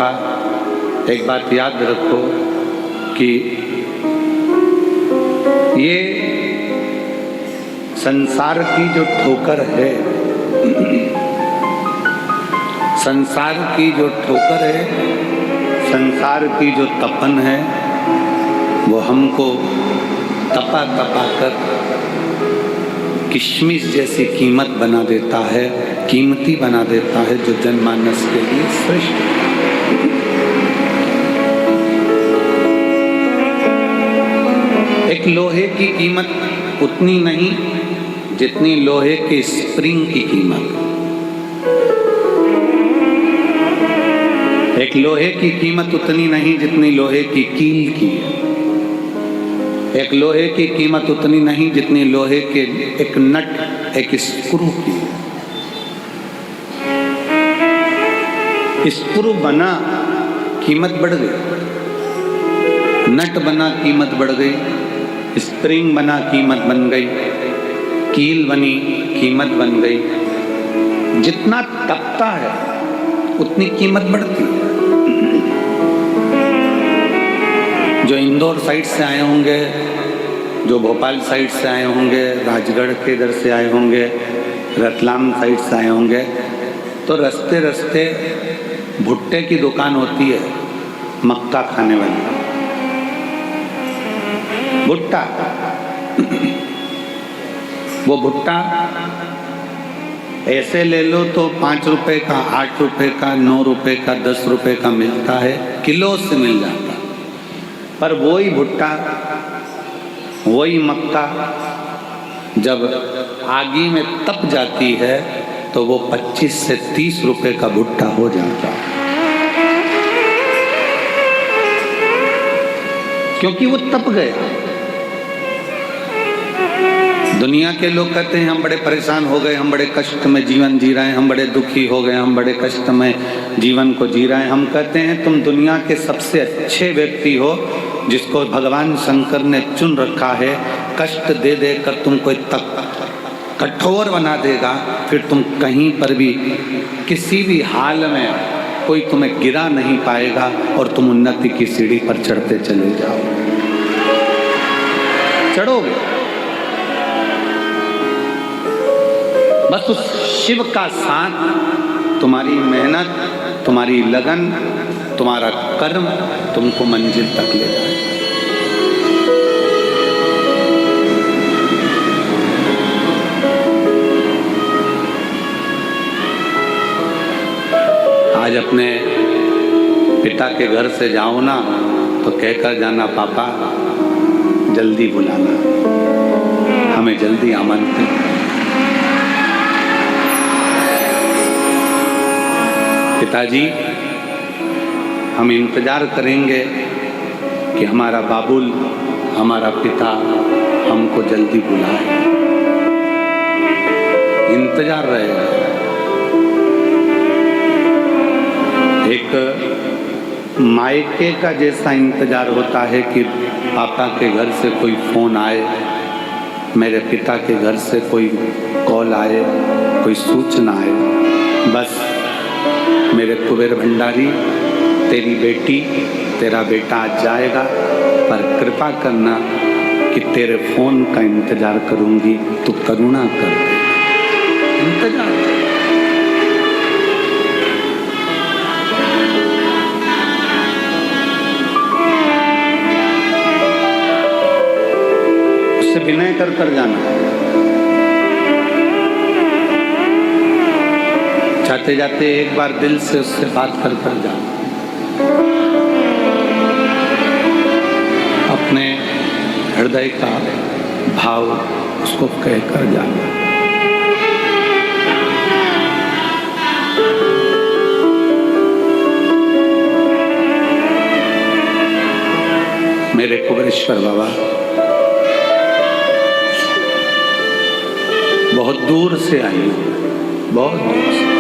दफ़ा एक बात याद रखो कि ये संसार की जो ठोकर है, संसार की जो ठोकर है, संसार की जो तपन है, वो हमको तपा तपा कर किशमिश जैसी कीमत बना देता है, कीमती बना देता है, जो जनमानस के लिए श्रेष्ठ है। एक लोहे की कीमत उतनी नहीं जितनी लोहे के स्प्रिंग की कीमत। एक लोहे की कीमत उतनी नहीं जितनी लोहे की कील की है। एक लोहे की कीमत उतनी नहीं जितनी लोहे के एक नट, एक स्क्रू की है। स्क्रू बना, कीमत बढ़ गई। नट बना, कीमत बढ़ गई। स्प्रिंग बना, कीमत बन गई। कील बनी, कीमत बन गई। जितना तपता है उतनी कीमत बढ़ती है। जो इंदौर साइड से आए होंगे, जो भोपाल साइड से आए होंगे, राजगढ़ के इधर से आए होंगे, रतलाम साइड से आए होंगे, तो रास्ते रास्ते भुट्टे की दुकान होती है, मक्का खाने वाली भुट्टा। वो भुट्टा ऐसे ले लो तो 5 रुपए का, 8 रुपए का, 9 रुपए का, 10 रुपए का मिलता है, किलो से मिल जाता। पर वही भुट्टा, वही मक्का जब आगी में तप जाती है तो वो 25 से 30 रुपए का भुट्टा हो जाता है, क्योंकि वो तप गया। दुनिया के लोग कहते हैं हम बड़े परेशान हो गए, हम बड़े कष्ट में जीवन जी रहे हैं, हम बड़े दुखी हो गए, हम बड़े कष्ट में जीवन को जी रहे हैं। हम कहते हैं तुम दुनिया के सबसे अच्छे व्यक्ति हो, जिसको भगवान शंकर ने चुन रखा है। कष्ट दे दे कर तुमको तक कठोर बना देगा, फिर तुम कहीं पर भी किसी भी हाल में कोई तुम्हें गिरा नहीं पाएगा और तुम उन्नति की सीढ़ी पर चढ़ते चले जाओ। चढ़ोगे, बस उस शिव का साथ, तुम्हारी मेहनत, तुम्हारी लगन, तुम्हारा कर्म तुमको मंजिल तक ले जाए। आज अपने पिता के घर से जाओ ना तो कहकर जाना, पापा जल्दी बुलाना, हमें जल्दी आमंत्रित। पिताजी, हम इंतजार करेंगे कि हमारा बाबुल, हमारा पिता हमको जल्दी बुलाए। इंतजार रहेगा। एक मायके का जैसा इंतजार होता है कि पापा के घर से कोई फोन आए, मेरे पिता के घर से कोई कॉल आए, कोई सूचना आए। बस मेरे कुबेर भंडारी, तेरी बेटी, तेरा बेटा आज जाएगा, पर कृपा करना कि तेरे फोन का इंतजार करूंगी, तू करुणा कर दे। इंतजार। उससे विनय कर कर जाना। जाते जाते एक बार दिल से उससे बात कर कर जाना। अपने हृदय का भाव उसको कह कर जाना। मेरे कुबेरेश्वर बाबा बहुत दूर से आई, बहुत दूर से।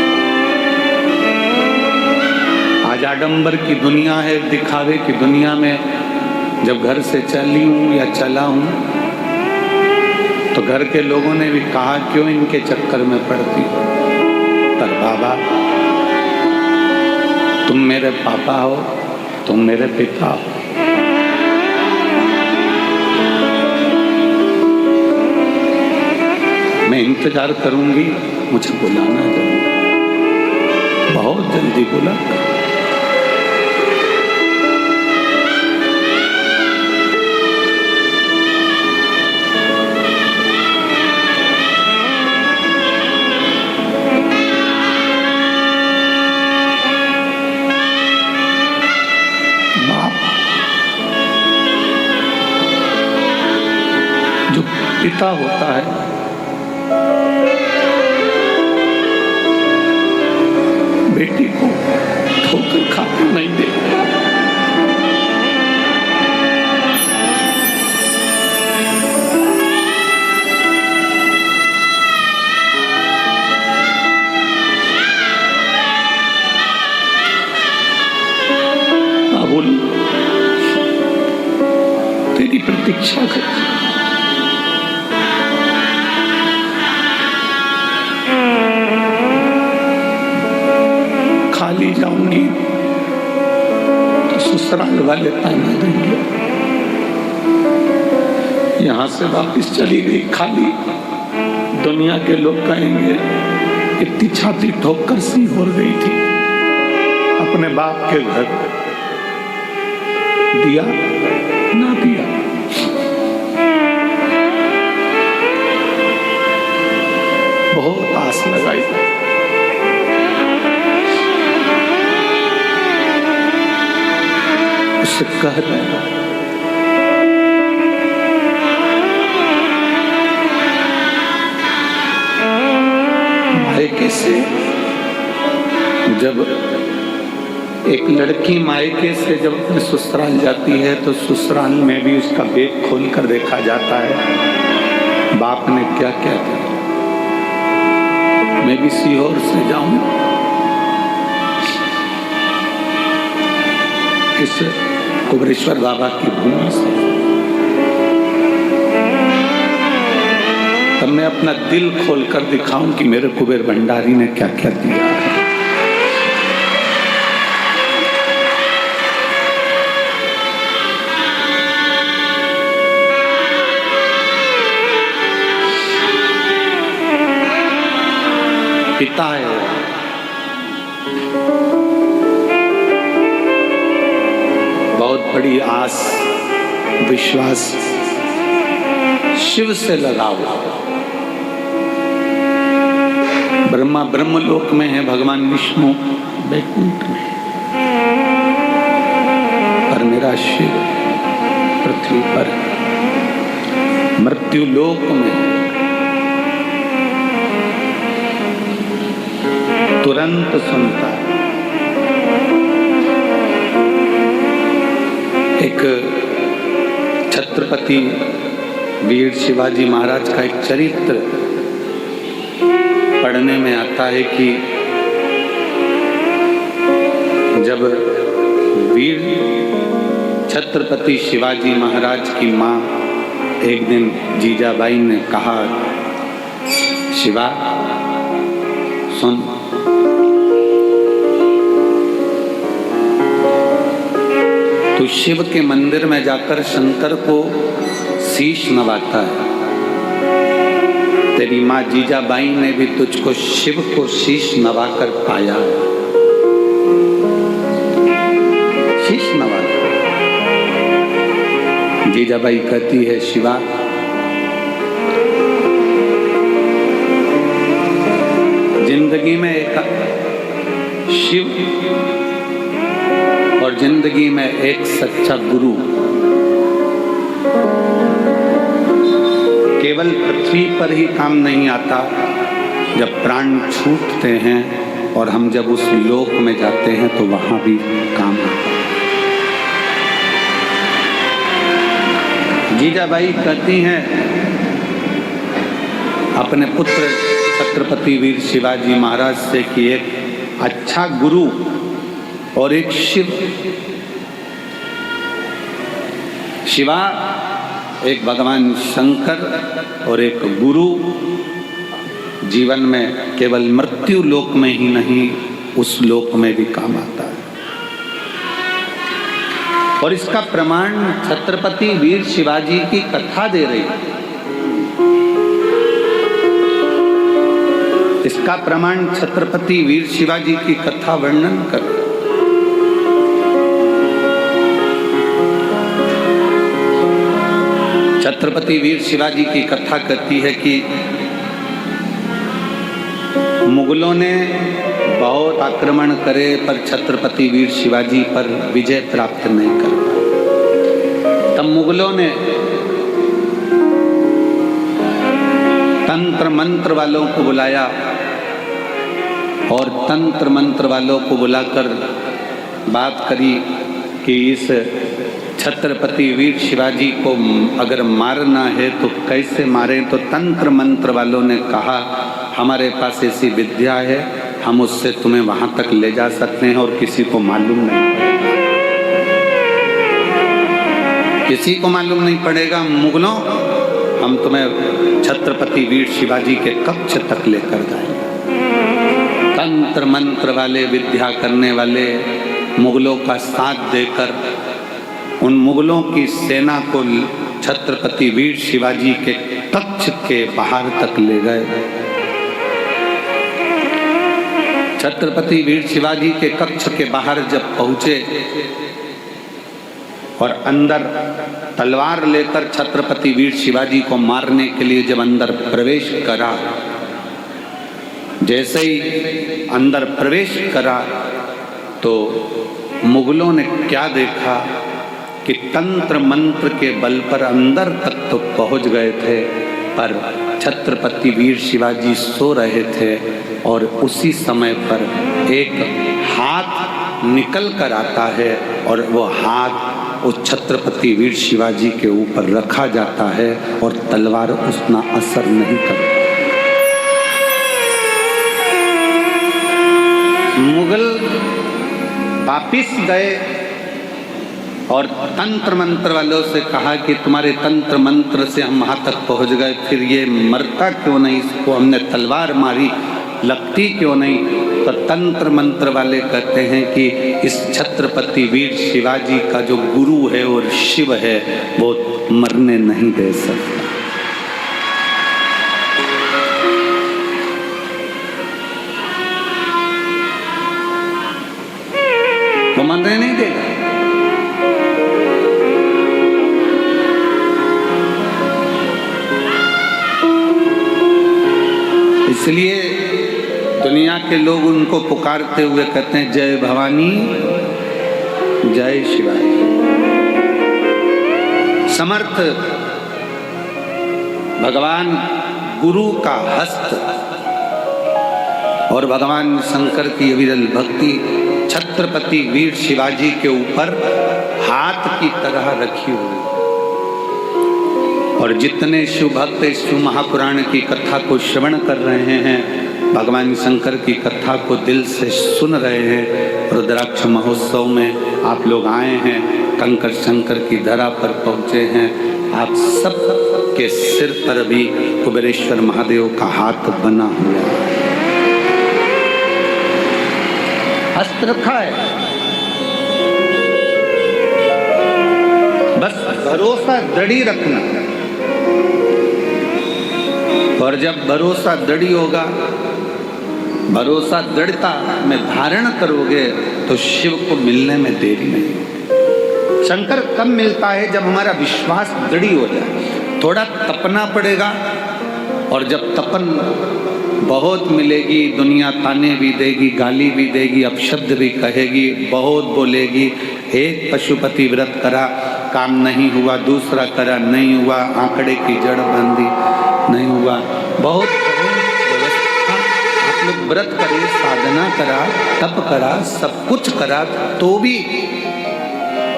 आज आडंबर की दुनिया है, दिखावे की दुनिया में जब घर से चली हूँ या चला हूँ तो घर के लोगों ने भी कहा क्यों इनके चक्कर में पड़ती। पर बाबा तुम मेरे पापा हो, तुम मेरे पिता हो। मैं इंतजार करूंगी, मुझे बुलाना जरूर, बहुत जल्दी बुला। जो पिता होता है बेटी को ठोकर खाकर नहीं देता। बाबुल तेरी प्रतीक्षा कर, खाली जाऊंगी तो ससुराल वाले ताना देंगे, यहां से वापस चली गई खाली, दुनिया के लोग कहेंगे इतनी छाती ठोक कर सी हो गई थी, अपने बाप के घर दिया ना दिया। बहुत आस लगाई, उससे कह रहे मायके से, जब एक लड़की मायके से जब अपने ससुराल जाती है तो ससुराल में भी उसका बैग खोल कर देखा जाता है बाप ने क्या क्या किया। मैं भी सीहोर से जाऊं, इस कुबरेश्वर बाबा की भूमि से, तब मैं अपना दिल खोलकर दिखाऊं कि मेरे कुबेर भंडारी ने क्या क्या दिया है। पिता है, बहुत बड़ी आस विश्वास शिव से लगाओ। ब्रह्मा ब्रह्मलोक में है, भगवान विष्णु वैकुंठ में, पर मेरा शिव पृथ्वी पर मृत्यु लोक में तुरंत सुनता है। एक छत्रपति वीर शिवाजी महाराज का एक चरित्र पढ़ने में आता है कि जब वीर छत्रपति शिवाजी महाराज की माँ एक दिन जीजाबाई ने कहा, शिवा सुन, तू शिव के मंदिर में जाकर शंकर को शीश नवाता है, तेरी माँ जीजाबाई ने भी तुझको शिव को शीश नवाकर पाया है। शीश नवाकर जीजाबाई कहती है, शिवा जिंदगी में एक शिव और जिंदगी में एक सच्चा गुरु केवल पृथ्वी पर ही काम नहीं आता, जब प्राण छूटते हैं और हम जब उस लोक में जाते हैं तो वहां भी काम आता है। जीजाबाई कहती हैं अपने पुत्र छत्रपति वीर शिवाजी महाराज से कि एक अच्छा गुरु और एक शिव, शिवा एक भगवान शंकर और एक गुरु जीवन में केवल मृत्यु लोक में ही नहीं उस लोक में भी काम आता है। और इसका प्रमाण छत्रपति वीर शिवाजी की कथा दे रही है। इसका प्रमाण छत्रपति वीर शिवाजी की कथा वर्णन कर। छत्रपति वीर शिवाजी की कथा कहती है कि मुगलों ने बहुत आक्रमण करे पर छत्रपति वीर शिवाजी पर विजय प्राप्त नहीं कर पाए। तब मुगलों ने तंत्र मंत्र वालों को बुलाया और तंत्र मंत्र वालों को बुलाकर बात करी कि इस छत्रपति वीर शिवाजी को अगर मारना है तो कैसे मारें। तो तंत्र मंत्र वालों ने कहा हमारे पास ऐसी विद्या है, हम उससे तुम्हें वहां तक ले जा सकते हैं और किसी को मालूम नहीं पड़ेगा। किसी को मालूम नहीं पड़ेगा। मुगलों, हम तुम्हें छत्रपति वीर शिवाजी के कक्ष तक लेकर जाएंगे। तंत्र मंत्र वाले, विद्या करने वाले मुगलों का साथ देकर उन मुगलों की सेना को छत्रपति वीर शिवाजी के कक्ष के बाहर तक ले गए। छत्रपति वीर शिवाजी के कक्ष के बाहर जब पहुंचे और अंदर तलवार लेकर छत्रपति वीर शिवाजी को मारने के लिए जब अंदर प्रवेश करा, जैसे ही अंदर प्रवेश करा तो मुगलों ने क्या देखा कि तंत्र मंत्र के बल पर अंदर तक तो पहुंच गए थे, पर छत्रपति वीर शिवाजी सो रहे थे और उसी समय पर एक हाथ निकल कर आता है और वो हाथ उस छत्रपति वीर शिवाजी के ऊपर रखा जाता है और तलवार उतना असर नहीं करता। मुगल वापिस गए और तंत्र मंत्र वालों से कहा कि तुम्हारे तंत्र मंत्र से हम वहाँ तक पहुँच गए, फिर ये मरता क्यों नहीं, इसको हमने तलवार मारी, लगती क्यों नहीं। तो तंत्र मंत्र वाले कहते हैं कि इस छत्रपति वीर शिवाजी का जो गुरु है और शिव है वो मरने नहीं दे सकता। वो मरने नहीं देगा। इसलिए दुनिया के लोग उनको पुकारते हुए कहते हैं जय भवानी जय शिवाजी। समर्थ भगवान गुरु का हस्त और भगवान शंकर की विरल भक्ति छत्रपति वीर शिवाजी के ऊपर हाथ की तरह रखी हुई। और जितने शिव भक्त शिव महापुराण की कथा को श्रवण कर रहे हैं, भगवान शंकर की कथा को दिल से सुन रहे हैं, रुद्राक्ष महोत्सव में आप लोग आए हैं, कंकर शंकर की धरा पर पहुँचे हैं, आप सब के सिर पर भी कुबेरेश्वर महादेव का हाथ बना हुआ है, हस्त रखा है। बस भरोसा दृढ़ रखना, और जब भरोसा दृढ़ होगा, भरोसा दृढ़ता में धारण करोगे तो शिव को मिलने में देरी नहीं होगी। शंकर कब मिलता है? जब हमारा विश्वास दृढ़ हो जाए। थोड़ा तपना पड़ेगा, और जब तपन बहुत मिलेगी, दुनिया ताने भी देगी, गाली भी देगी, अपशब्द भी कहेगी, बहुत बोलेगी। एक पशुपति व्रत करा, काम नहीं हुआ, दूसरा करा, नहीं हुआ, आंकड़े की जड़ बांधी, नहीं हुआ, बहुत व्यवस्था। आप लोग व्रत करे, साधना करा, तप करा, सब कुछ करा, तो भी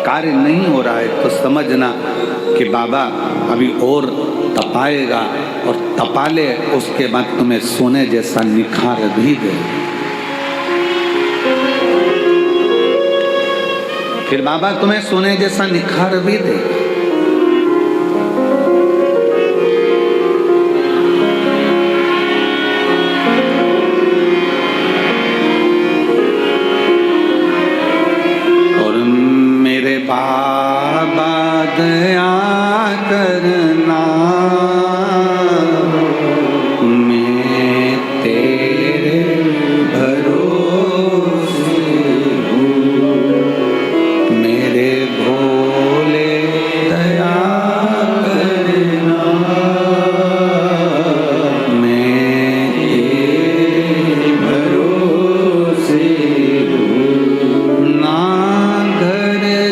कार्य नहीं हो रहा है, तो समझना कि बाबा अभी और तपाएगा, और तपा ले, उसके बाद तुम्हें सोने जैसा निखार भी दे। फिर बाबा तुम्हें सोने जैसा निखार भी दे। और मेरे बाबा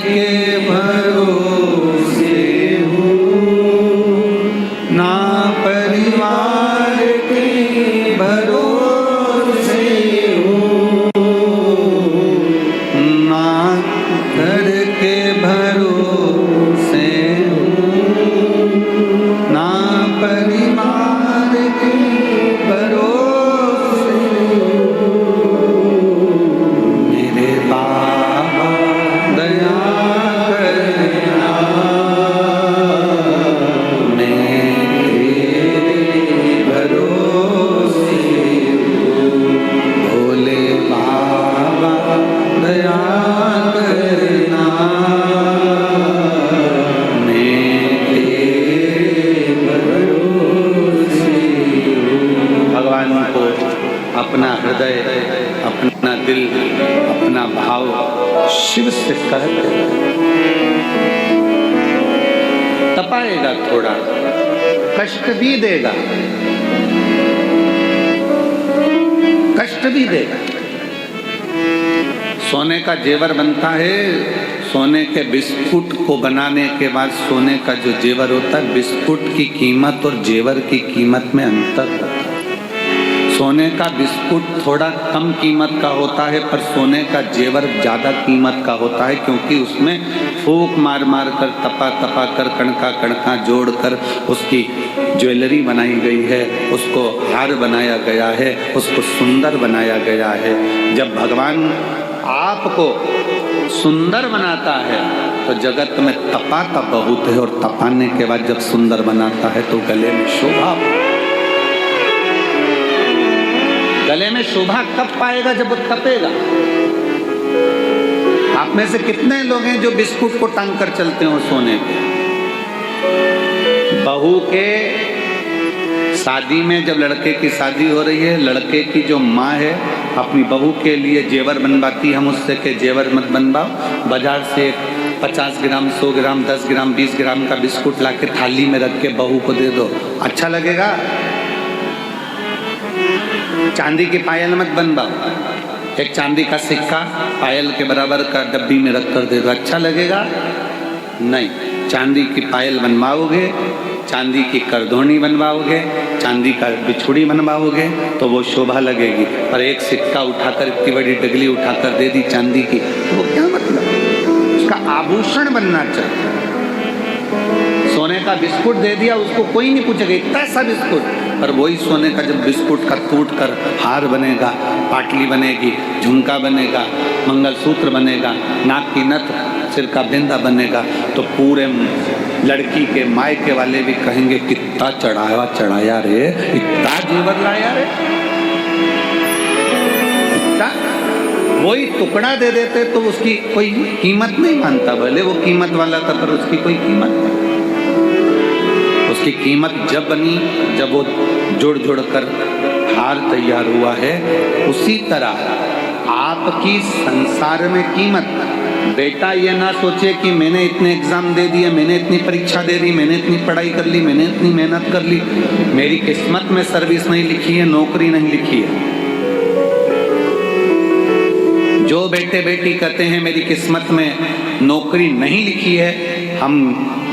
के भरोसे हूँ, ना परिवार के भरोसे हूँ, ना घर के भरोसे हूँ, ना परिवार के भरोसे हूँ। मेरे बाबा दया करना, मैं तेरे भरोसे हूँ। भोले बाबा दया करना, मैं तेरे भरोसे हूँ। भगवान को अपना हृदय, अपना दिल, अपना भाव शिव से कह तपाएगा, थोड़ा कष्ट भी देगा, कष्ट भी देगा। सोने का जेवर बनता है, सोने के बिस्कुट को बनाने के बाद सोने का जो जेवर होता है, बिस्कुट की कीमत और जेवर की कीमत में अंतर होता है। सोने का बिस्कुट थोड़ा कम कीमत का होता है, पर सोने का जेवर ज़्यादा कीमत का होता है, क्योंकि उसमें फूंक मार मार कर, तपा तपा कर, कणका कणका जोड़ कर उसकी ज्वेलरी बनाई गई है, उसको हार बनाया गया है, उसको सुंदर बनाया गया है। जब भगवान आपको सुंदर बनाता है तो जगत में तपाता बहुत है, और तपाने के बाद जब सुंदर बनाता है तो गले में शोभा, गले में शोभा कब पाएगा? जब वो तपेगा। आप में से कितने लोग हैं जो बिस्कुट को टांग कर चलते हो सोने पे? बहू के शादी में जब लड़के की शादी हो रही है, लड़के की जो माँ है अपनी बहू के लिए जेवर बनवाती है, हम उससे के जेवर मत बनवाओ, बाजार से 50 ग्राम 100 ग्राम 10 ग्राम 20 ग्राम का बिस्कुट ला के थाली में रख के बहू को दे दो, अच्छा लगेगा? चांदी की पायल मत बनवाओ, एक चांदी का सिक्का पायल के बराबर का डब्बी में रख कर दे दो, अच्छा लगेगा? नहीं। चांदी की पायल बनवाओगे, चांदी की करधोनी बनवाओगे, चांदी का बिछुड़ी बनवाओगे तो वो शोभा लगेगी। और एक सिक्का उठाकर, इतनी बड़ी डगली उठाकर दे दी चांदी की, तो वो क्या मतलब? उसका आभूषण बनना चाहिए। सोने का बिस्कुट दे दिया, उसको कोई नहीं पूछेगा इतना सा बिस्कुट, पर वही सोने का जब बिस्कुट का टूट कर हार बनेगा, पाटली बनेगी, झुमका बनेगा, मंगलसूत्र बनेगा, नाक की नथ, सिर का बिंदा बनेगा, तो पूरे लड़की के मायके वाले भी कहेंगे कितना चढ़ाया रे, इतना जेवर लाया रे, इतना। वही टुकड़ा दे देते तो उसकी कोई कीमत नहीं मानता, भले वो कीमत वाला था पर उसकी कोई कीमत नहीं। उसकी कीमत जब बनी, जब वो जुड़ जुड़ कर हार तैयार हुआ है। उसी तरह आपकी संसार में कीमत, बेटा ये ना सोचे कि मैंने इतने एग्जाम दे दिए, मैंने इतनी परीक्षा दे दी, मैंने इतनी पढ़ाई कर ली, मैंने इतनी मेहनत कर ली, मेरी किस्मत में सर्विस नहीं लिखी है, नौकरी नहीं लिखी है। जो बेटे बेटी कहते हैं मेरी किस्मत में नौकरी नहीं लिखी है, हम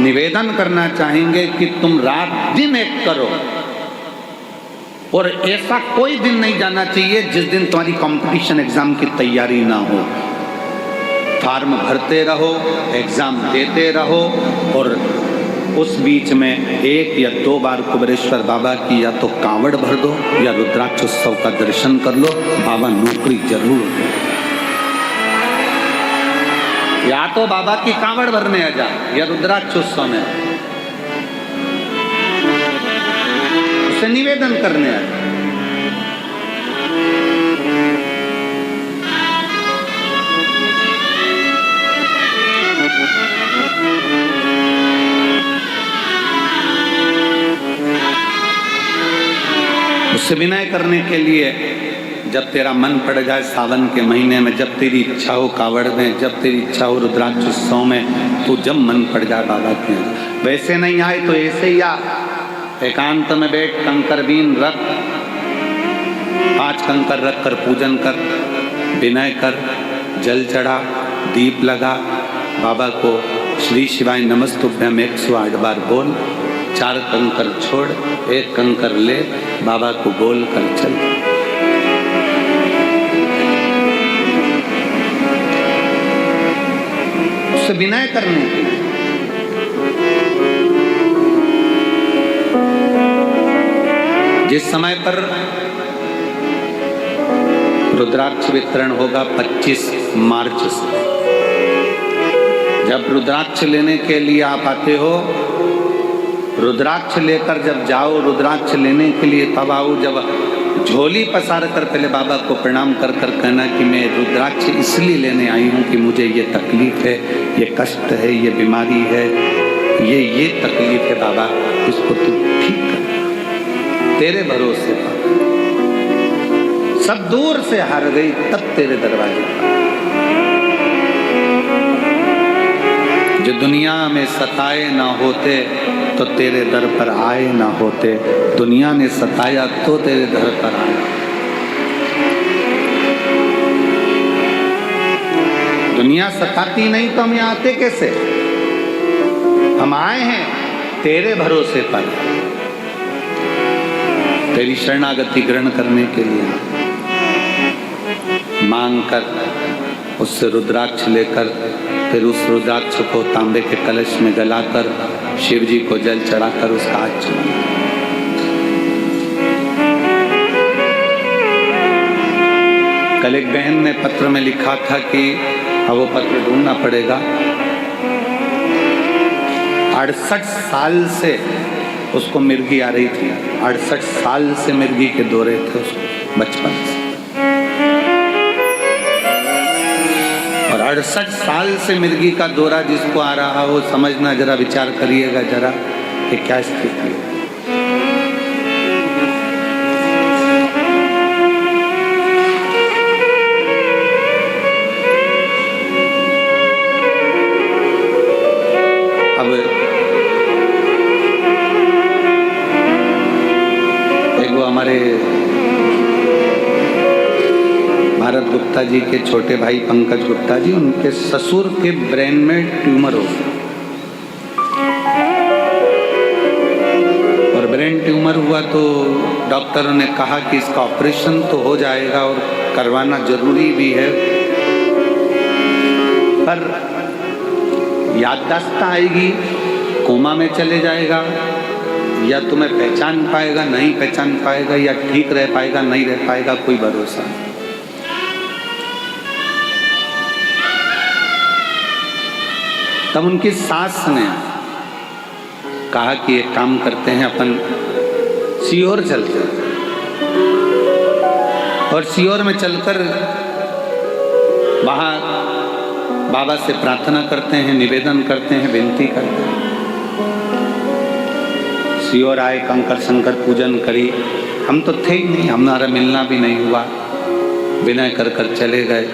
निवेदन करना चाहेंगे कि तुम रात दिन एक करो, और ऐसा कोई दिन नहीं जाना चाहिए जिस दिन तुम्हारी कंपटीशन एग्जाम की तैयारी ना हो। फॉर्म भरते रहो, एग्जाम देते रहो, और उस बीच में 1 या 2 बार कुबेरेश्वर बाबा की या तो कांवड़ भर दो या रुद्राक्ष उत्सव का दर्शन कर लो, बाबा नौकरी जरूर दे। या तो बाबा की कांवड़ भरने आ जा या रुद्राक्ष उत्सव में उसे निवेदन करने आ जा। उससे विनय करने के लिए जब तेरा मन पड़ जाए सावन के महीने में, जब तेरी इच्छा हो कावड़ में, जब तेरी इच्छा हो रुद्राक्ष उत्सव में, तो जब मन पड़ जाए बाबा के, वैसे नहीं आए तो ऐसे ही आ, एकांत में बैठ, कंकर बीन रख, 5 कंकर रख कर पूजन कर, विनय कर, जल चढ़ा, दीप लगा, बाबा को श्री शिवाय नमस्तुभ्यम 108 बार बोल, 4 कंकर छोड़, 1 कंकर ले, बाबा को बोल कर चल। उससे विनय करने के लिए जिस समय पर रुद्राक्ष वितरण होगा 25 मार्च से, जब रुद्राक्ष लेने के लिए आप आते हो, रुद्राक्ष लेकर जब जाओ, रुद्राक्ष लेने के लिए तब आओ, जब झोली पसार कर पहले बाबा को प्रणाम कर कर कहना कि मैं रुद्राक्ष इसलिए लेने आई हूँ कि मुझे ये तकलीफ है, ये कष्ट है, ये बीमारी है, ये तकलीफ है बाबा, इसको तू ठीक कर, तेरे भरोसे पर। सब दूर से हार गई तब तेरे दरवाजे पर। जो दुनिया में सताए ना होते तो तेरे दर पर आए ना होते, दुनिया ने सताया तो तेरे दर पर आए। दुनिया सताती नहीं तो हम यहाँ आते कैसे? हम आए हैं तेरे भरोसे पर, तेरी शरणागति ग्रहण करने के लिए। मांग कर उससे रुद्राक्ष लेकर, फिर उस रुद्राक्ष को तांबे के कलश में गलाकर शिव जी को जल चढ़ाकर उसका हाथ चुमाना। कल एक बहन ने पत्र में लिखा था कि अब वो पत्र ढूंढना पड़ेगा। 68 साल से उसको मिर्गी आ रही थी, 68 साल से मिर्गी के दौरे थे उसको बचपन से, और 68 साल से मिर्गी का दौरा जिसको आ रहा हो, समझना, जरा विचार करिएगा जरा कि क्या स्थिति है। अब एक वो हमारे भारत गुप्ता जी के छोटे भाई पंकज गुप्ता जी, उनके ससुर के ब्रेन में ट्यूमर हो गया, और ब्रेन ट्यूमर हुआ तो डॉक्टरों ने कहा कि इसका ऑपरेशन तो हो जाएगा और करवाना जरूरी भी है, पर याददाश्त आएगी, कोमा में चले जाएगा, या तुम्हें पहचान पाएगा, नहीं पहचान पाएगा, या ठीक रह पाएगा, नहीं रह पाएगा, कोई भरोसा नहीं। तब उनकी सास ने कहा कि एक काम करते हैं, अपन सीहोर चलते हैं, और सीहोर में चलकर वहाँ बाबा से प्रार्थना करते हैं, निवेदन करते हैं, विनती करते हैं। सीहोर आए, कंकर शंकर पूजन करी, हम तो थे ही नहीं, हमारा मिलना भी नहीं हुआ, विनय कर कर चले गए,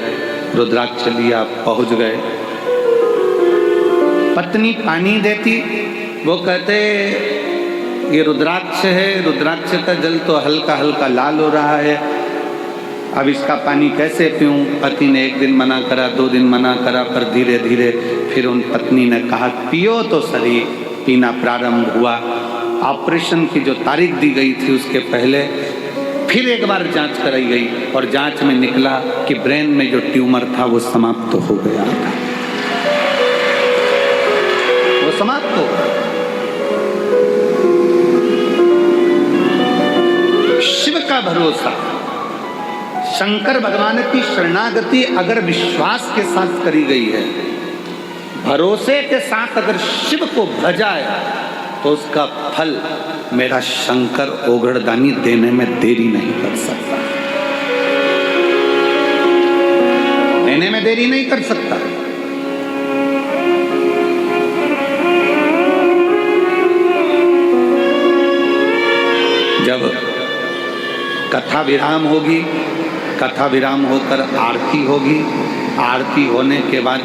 रुद्राक्ष लिया, पहुँच गए। पत्नी पानी देती, वो कहते ये रुद्राक्ष है, रुद्राक्ष का जल तो हल्का हल्का लाल हो रहा है, अब इसका पानी कैसे पीऊं? पति ने एक दिन मना करा, 2 दिन मना करा, पर धीरे धीरे फिर उन पत्नी ने कहा पियो तो सही। पीना प्रारंभ हुआ। ऑपरेशन की जो तारीख दी गई थी उसके पहले फिर एक बार जांच कराई गई, और जांच में निकला कि ब्रेन में जो ट्यूमर था वो समाप्त तो हो गया था, वो समाप्त हो गया। शिव का भरोसा, शंकर भगवान की शरणागति अगर विश्वास के साथ करी गई है, भरोसे के साथ अगर शिव को भजाए, तो उसका फल मेरा शंकर ओगड़दानी देने में देरी नहीं कर सकता, देने में देरी नहीं कर सकता। जब कथा विराम होगी, कथा विराम होकर आरती होगी, आरती होने के बाद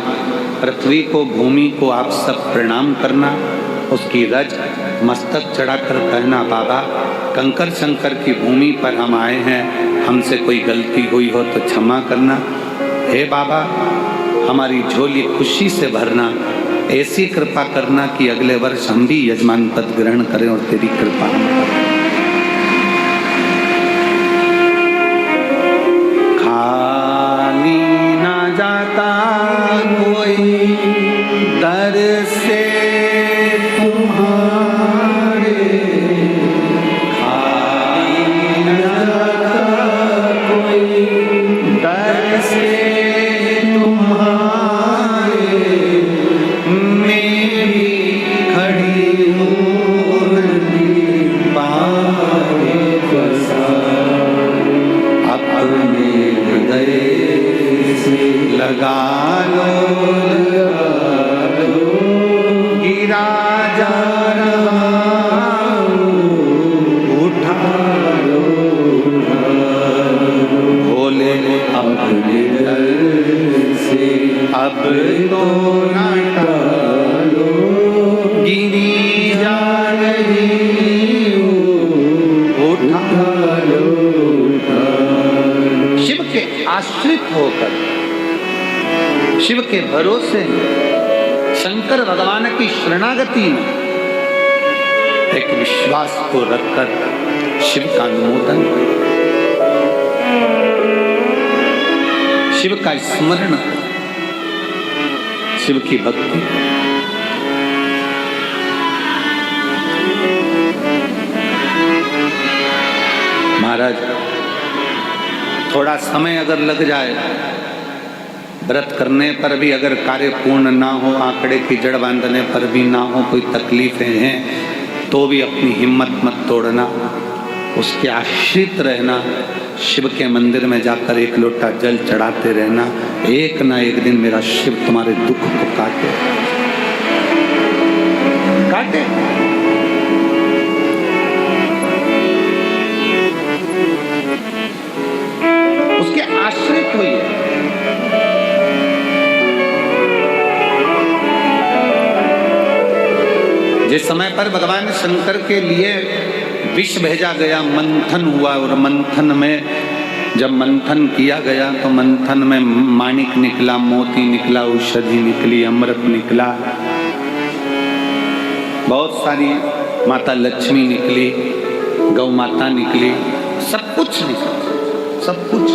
पृथ्वी को, भूमि को आप सब प्रणाम करना, उसकी रज मस्तक चढ़ाकर कहना बाबा कंकर शंकर की भूमि पर हम आए हैं, हमसे कोई गलती हुई हो तो क्षमा करना। हे बाबा हमारी झोली खुशी से भरना, ऐसी कृपा करना कि अगले वर्ष हम भी यजमान पद ग्रहण करें और तेरी कृपा हम करें। खाली ना जाता कोई दर से तुम्हारे, खाली ना जाता कोई दर से लगा लो गिरा जा रहा, उठा लो भोले अपने दर से, अब तो ना टालो गिरी जा रही, उठा लो। शिव के आश्रित होकर, शिव के भरोसे में, शंकर भगवान की शरणागति में एक विश्वास को रखकर शिव का अनुमोदन, शिव का स्मरण, शिव की भक्ति। महाराज, थोड़ा समय अगर लग जाए, व्रत करने पर भी अगर कार्य पूर्ण ना हो, आंकड़े की जड़ बांधने पर भी ना हो, कोई तकलीफें हैं तो भी अपनी हिम्मत मत तोड़ना, उसके आश्रित रहना, शिव के मंदिर में जाकर एक लोटा जल चढ़ाते रहना। एक ना एक दिन मेरा शिव तुम्हारे दुख को काटे काटे। उसके आश्रित होइए। जिस समय पर भगवान शंकर के लिए विष भेजा गया, मंथन हुआ, और मंथन में जब मंथन किया गया तो मंथन में माणिक निकला, मोती निकला, औषधि निकली, अमृत निकला, बहुत सारी माता लक्ष्मी निकली, गौ माता निकली, सब कुछ निकला, सब कुछ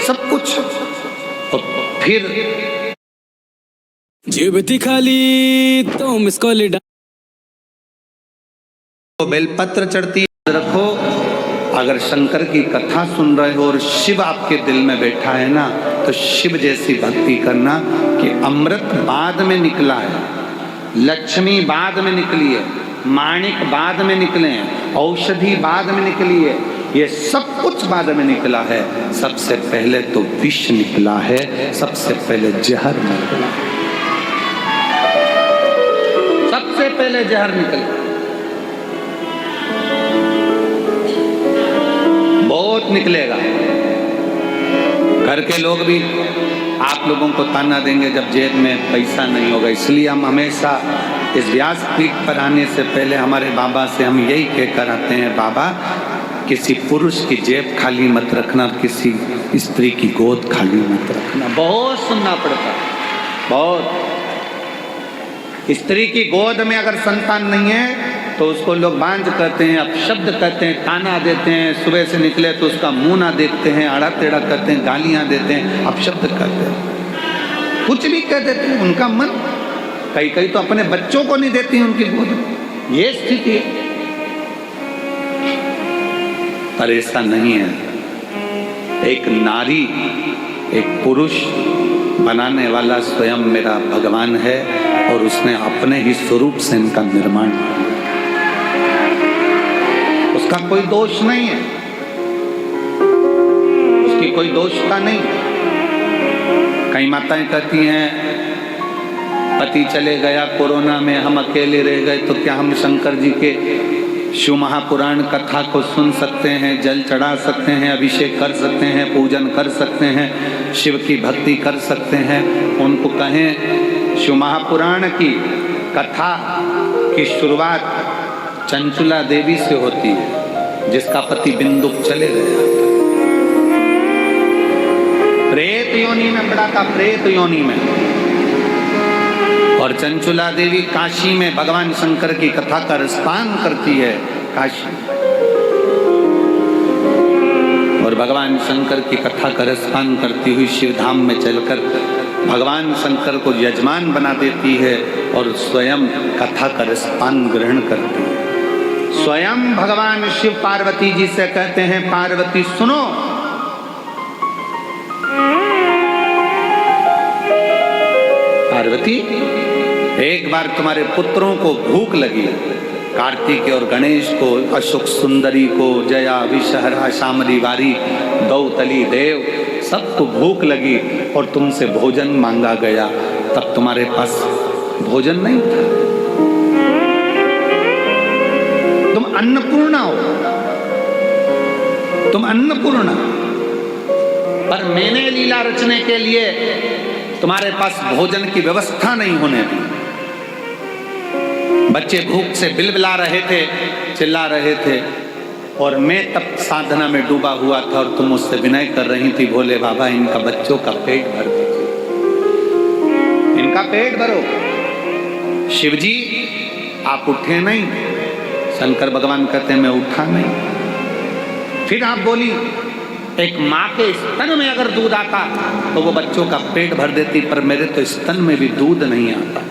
सब कुछ। और फिर जीवती खाली तो मिसको ले बेलपत्र चढ़ती रखो। अगर शंकर की कथा सुन रहे हो और शिव आपके दिल में बैठा है ना, तो शिव जैसी भक्ति करना कि अमृत बाद में निकला है, लक्ष्मी बाद में निकली है, माणिक बाद में निकले हैं, औषधि बाद में निकली है, ये सब कुछ बाद में निकला है। सबसे पहले तो विष निकला है, सबसे पहले जहर निकला, सबसे पहले जहर निकला। बहुत निकलेगा। घर के लोग भी आप लोगों को ताना देंगे जब जेब में पैसा नहीं होगा। इसलिए हम हमेशा इस व्यासपीठ पर आने से पहले हमारे बाबा से हम यही कहकर आते हैं, बाबा किसी पुरुष की जेब खाली मत रखना, किसी स्त्री की गोद खाली मत रखना। बहुत सुनना पड़ता, बहुत। स्त्री की गोद में अगर संतान नहीं है तो उसको लोग बांझ कहते हैं, अपशब्द कहते हैं, ताना देते हैं, सुबह से निकले तो उसका मुंह ना देखते हैं, आड़ा टेढ़ा करते हैं, गालियां देते हैं, अपशब्द कहते हैं, कुछ भी कह देते हैं। उनका मन कई कई तो अपने बच्चों को नहीं देती उनकी गोद में, ये स्थिति है। पर ऐसा नहीं है। एक नारी, एक पुरुष बनाने वाला स्वयं मेरा भगवान है और उसने अपने ही स्वरूप से इनका निर्माण किया। उसका कोई दोष नहीं है, उसकी कोई दोषता नहीं। कई माताएं कहती हैं पति चले गया कोरोना में, हम अकेले रह गए, तो क्या हम शंकर जी के शिव महापुराण कथा को सुन सकते हैं, जल चढ़ा सकते हैं, अभिषेक कर सकते हैं, पूजन कर सकते हैं, शिव की भक्ति कर सकते हैं? उनको कहें शिव महापुराण की कथा की शुरुआत चंचुला देवी से होती है, जिसका पति बिंदुक चले गया। प्रेत योनि में पड़ा था, प्रेत योनि में। और चंचुला देवी काशी में भगवान शंकर की कथा का रसपान करती है, काशी। और भगवान शंकर की कथा का रसपान करती हुई शिवधाम में चलकर भगवान शंकर को यजमान बना देती है और स्वयं कथा का रसपान ग्रहण करती है। स्वयं भगवान शिव पार्वती जी से कहते हैं, पार्वती सुनो, पार्वती एक बार तुम्हारे पुत्रों को भूख लगी, कार्तिक और गणेश को, अशोक सुंदरी को, जया विषहरा शामली वारी, दौतली देव, सबको भूख लगी और तुमसे भोजन मांगा गया, तब तुम्हारे पास भोजन नहीं था। तुम अन्नपूर्णा हो, तुम अन्नपूर्णा, पर मैंने लीला रचने के लिए तुम्हारे पास भोजन की व्यवस्था नहीं होने दी। बच्चे भूख से बिलबिला रहे थे, चिल्ला रहे थे, और मैं तब साधना में डूबा हुआ था और तुम मुझसे विनय कर रही थी, भोले बाबा इनका बच्चों का पेट भर दीजिए, इनका पेट भरो। शिवजी आप उठे नहीं, शंकर भगवान कहते हैं मैं उठा नहीं। फिर आप बोली एक माँ के स्तन में अगर दूध आता तो वो बच्चों का पेट भर देती, पर मेरे तो स्तन में भी दूध नहीं आता।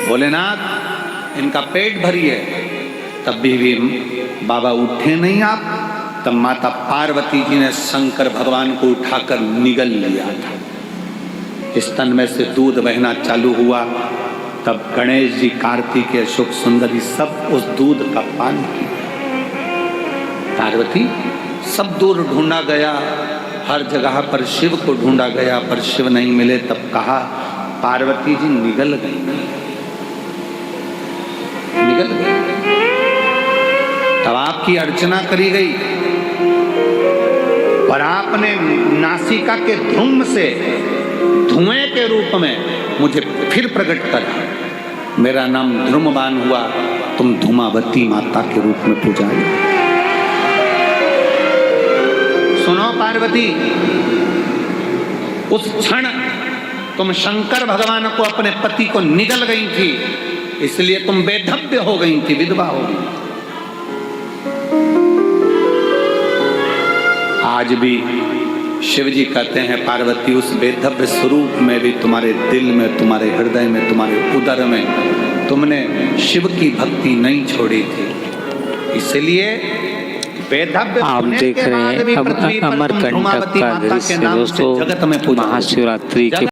भोलेनाथ इनका पेट भरिए, तब भी बाबा उठे नहीं आप। तब माता पार्वती जी ने शंकर भगवान को उठाकर निगल लिया था, स्तन में से दूध बहना चालू हुआ। तब गणेश जी, कार्तिक, अशोक सुंदरी सब उस दूध का पान किया। पार्वती सब दूर ढूंढा गया, हर जगह पर शिव को ढूंढा गया, पर शिव नहीं मिले। तब कहा पार्वती जी निगल गई, निगल गई। तब आपकी अर्चना करी गई और आपने नासिका के धूम से धुएं के रूप में मुझे फिर प्रकट करा। मेरा नाम ध्रुमबान हुआ, तुम धूमावती माता के रूप में पूजाई। सुनो पार्वती, उस क्षण तुम शंकर भगवान को, अपने पति को निगल गई थी, इसलिए तुम बेधव्य हो गई थी, विधवा हो गई। आज भी शिव जी कहते हैं पार्वती उस बेधव्य स्वरूप में भी तुम्हारे दिल में, तुम्हारे हृदय में, तुम्हारे उदर में तुमने शिव की भक्ति नहीं छोड़ी थी, इसलिए बेधव्य। आप देख रहे हैं अब अमरकंटक का दृश्य दोस्तों, महाशिवरात्रि के